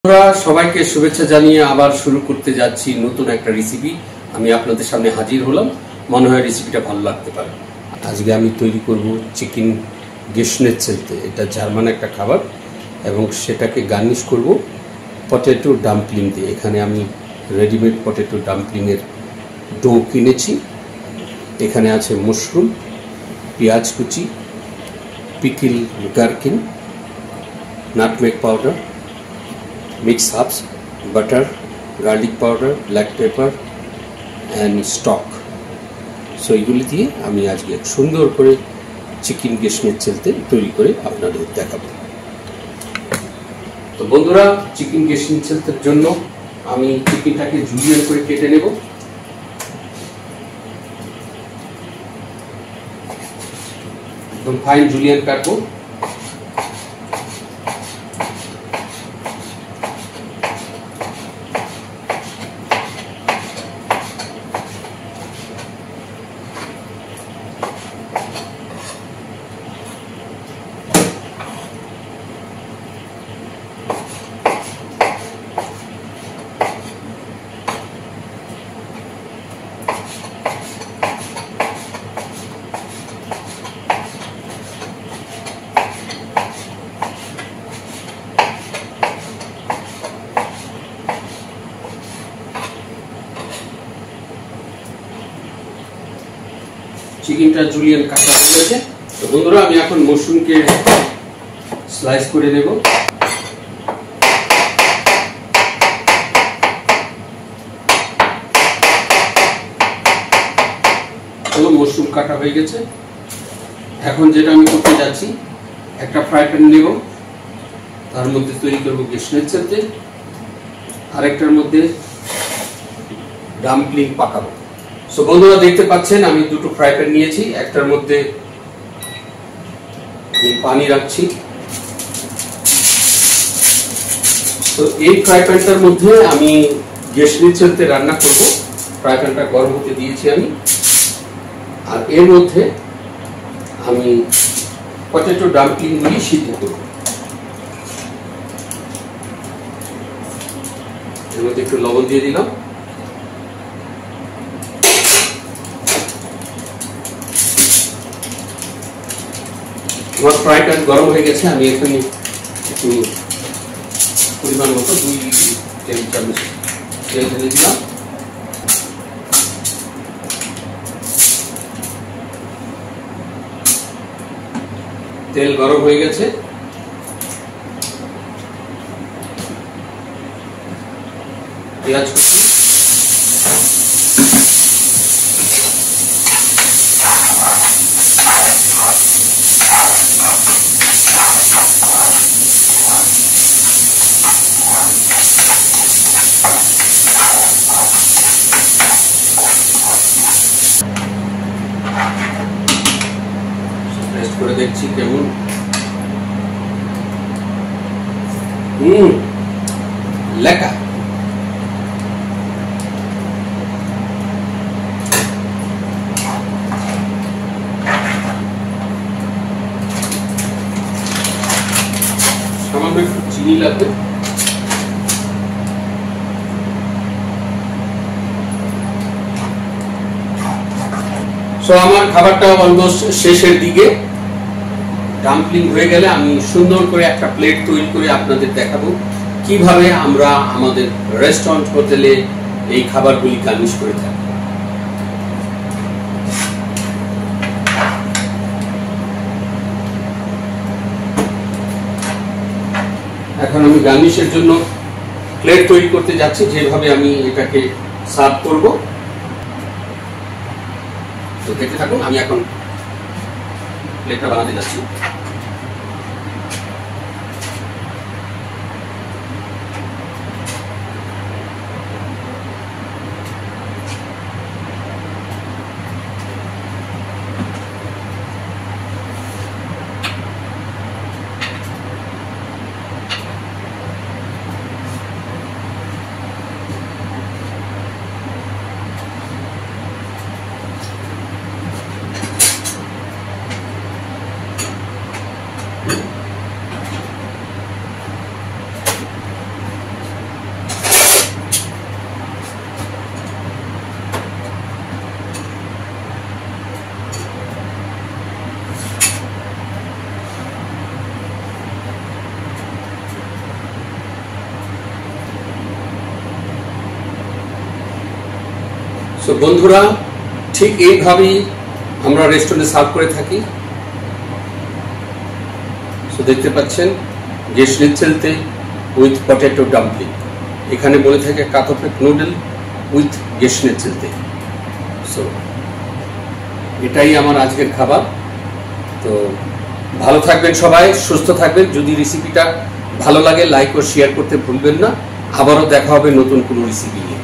বন্ধুরা সবাইকে শুভেচ্ছা জানিয়ে আবার শুরু করতে যাচ্ছি নতুন একটা রেসিপি। আমি আপনাদের সামনে হাজির হলাম, মনে হয় রেসিপিটা ভালো লাগতে পারে। আজকে আমি তৈরি করব চিকেন গেশনেটজেলতে। এটা জার্মান একটা খাবার এবং সেটাকে গার্নিশ করব পটেটো ডাম্পলিং দিয়ে। এখানে আমি রেডিমেড পটেটো ডাম্পলিংয়ের ডো কিনেছি। এখানে আছে মাশরুম, পেঁয়াজ কুচি, pickle gherkin, nutmeg powder, mixed herbs, butter, garlic powder, black pepper and stock. So এগুলি দিয়ে আমি আজকে সুন্দর করে চিকেন গেশনেটজেলতে তৈরি করে আপনাদের দেখাবো। তো বন্ধুরা, চিকেন গেশনেটজেলতের জন্য আমি চিকেনটাকে জুলিয়ান করে কেটে নেব। একদম ফাইন জুলিয়ান কাটবো। চিকেনটা জুলিয়ান কাটা হয়ে গেছে। তো বন্ধুরা, আমি এখন মাশরুমকে স্লাইস করে নেব। চলো, মাশরুম কাটা হয়ে গেছে। এখন যেটা আমি করতে যাচ্ছি, একটা ফ্রাই প্যান নেব, তার মধ্যে তৈরি করব গেশনেটজেলতে, আরেকটার মধ্যে ডাম্পলিং পাকাবো। সো বন্ধুরা, দেখতে পাচ্ছেন আমি দুটো ফ্রাই প্যান নিয়েছি। একটার মধ্যে পানি রাখছি। তো এই ফ্রাই প্যানটার মধ্যে আমি গেশনেটজেলতে রান্না করব। ফ্রাই প্যানটা গরম হতে দিয়েছি আমি। আর এর মধ্যে আমি পটেটো ডাম্পলিংগুলি সিদ্ধ করব। এর মধ্যে একটু লবণ দিয়ে দিলাম। আমার ফ্রাই প্যান গরম হয়ে গেছে। আমি এখানে একটু পরিমাণ মতো 2 টেবিল চামচ তেল ঢেলে দিলাম। তেল গরম হয়ে গেছে। পেঁয়াজ কুচি, টেস্ট করে দেখছি কেমন। লেখা সামান্য একটু চিনি লাগবে। সো আমার খাবারটা অলমোস্ট শেষের দিকে। ডাম্পলিং হয়ে গেলে আমি সুন্দর করে একটা প্লেট তৈরি করে আপনাদের দেখাবো কিভাবে আমরা আমাদের রেস্টুরেন্ট হোটেলে এই খাবারগুলি গার্নিশ করে থাকি। এখন আমি গার্নিশের জন্য প্লেট তৈরি করতে যাচ্ছি, যেভাবে আমি এটাকে সার্ভ করব। তো দেখতে থাকুন, আমি এখন প্লেটটা বানাতে যাচ্ছি। সো বন্ধুরা, ঠিক এইভাবেই আমরা রেস্টুরেন্টে সার্ভ করে থাকি। সো দেখতে পাচ্ছেন গেশনিটজেলতে উইথ পটেটো ডাম্পলিং, এখানে বলে থাকে কাতফেক নুডল উইথ গেশনিটজেলতে। সো এটাই আমার আজকের খাবার। তো ভালো থাকবেন সবাই, সুস্থ থাকবেন। যদি রেসিপিটা ভালো লাগে লাইক ও শেয়ার করতে ভুলবেন না। আবারও দেখা হবে নতুন কোনো রেসিপি নিয়ে।